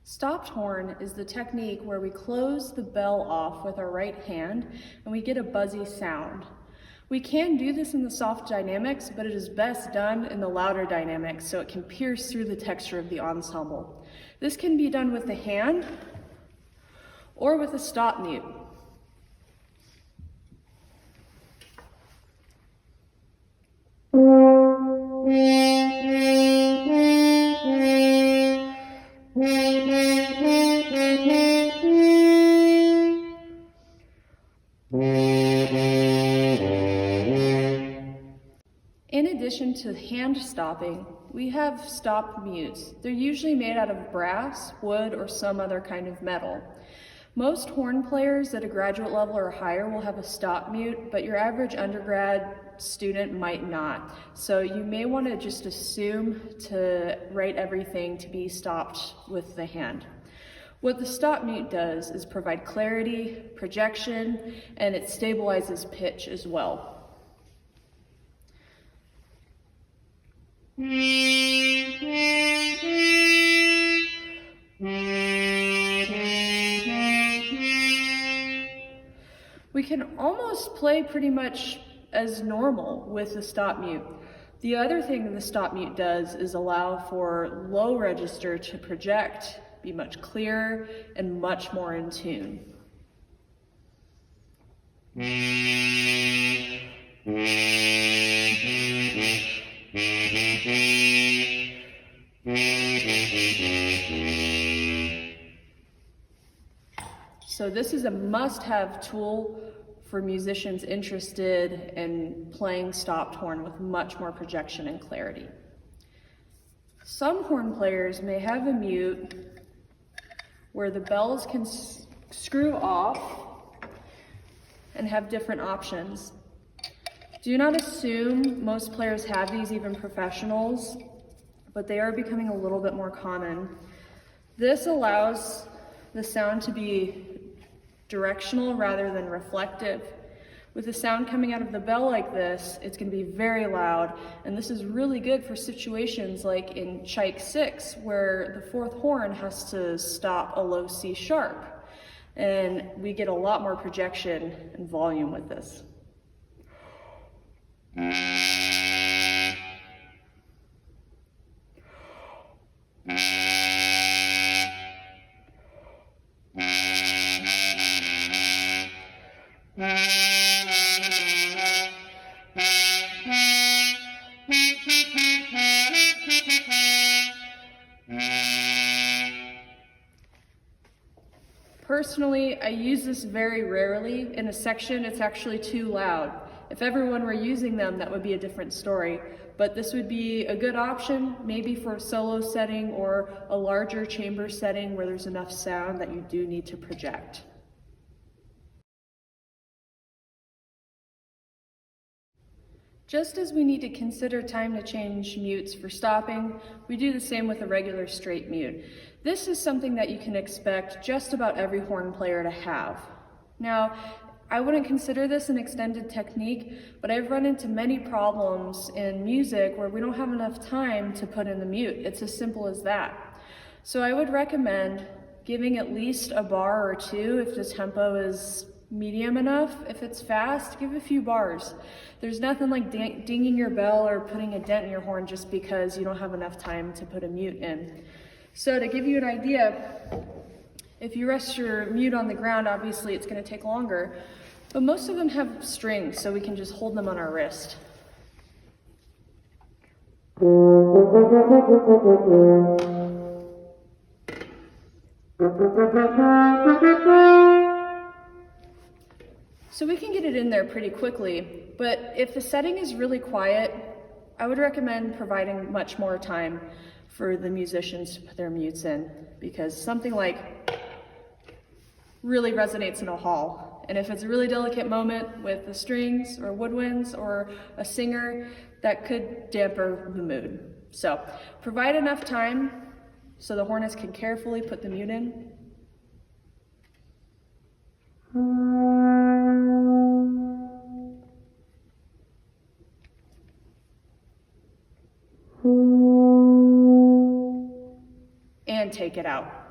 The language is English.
Stopped horn is the technique where we close the bell off with our right hand and we get a buzzy sound. We can do this in the soft dynamics, but it is best done in the louder dynamics so it can pierce through the texture of the ensemble. This can be done with the hand or with a stop mute. In addition to hand stopping, we have stop mutes. They're usually made out of brass, wood, or some other kind of metal. Most horn players at a graduate level or higher will have a stop mute, but your average undergrad student might not. So you may want to just assume to write everything to be stopped with the hand. What the stop mute does is provide clarity, projection, and it stabilizes pitch as well. We can almost play pretty much as normal with the stop mute. The other thing the stop mute does is allow for low register to project, be much clearer, and much more in tune. So this is a must-have tool for musicians interested in playing stopped horn with much more projection and clarity. Some horn players may have a mute where the bells can screw off and have different options. Do not assume most players have these, even professionals, but they are becoming a little bit more common. This allows the sound to be directional rather than reflective. With the sound coming out of the bell like this, it's going to be very loud, and this is really good for situations like in CUHK 6, where the fourth horn has to stop a low C sharp, and we get a lot more projection and volume with this. Personally, I use this very rarely. In a section, it's actually too loud. If everyone were using them, that would be a different story. But this would be a good option, maybe for a solo setting or a larger chamber setting where there's enough sound that you do need to project. Just as we need to consider time to change mutes for stopping, we do the same with a regular straight mute. This is something that you can expect just about every horn player to have. Now, I wouldn't consider this an extended technique, but I've run into many problems in music where we don't have enough time to put in the mute. It's as simple as that. So I would recommend giving at least a bar or two if the tempo is medium enough. If it's fast, give a few bars. There's nothing like dinging your bell or putting a dent in your horn just because you don't have enough time to put a mute in. So to give you an idea, if you rest your mute on the ground, obviously it's going to take longer, but most of them have strings, so we can just hold them on our wrist. So we can get it in there pretty quickly, but if the setting is really quiet, I would recommend providing much more time for the musicians to put their mutes in, because something like really resonates in a hall. And if it's a really delicate moment with the strings or woodwinds or a singer, that could dampen the mood. So provide enough time so the hornist can carefully put the mute in. And take it out.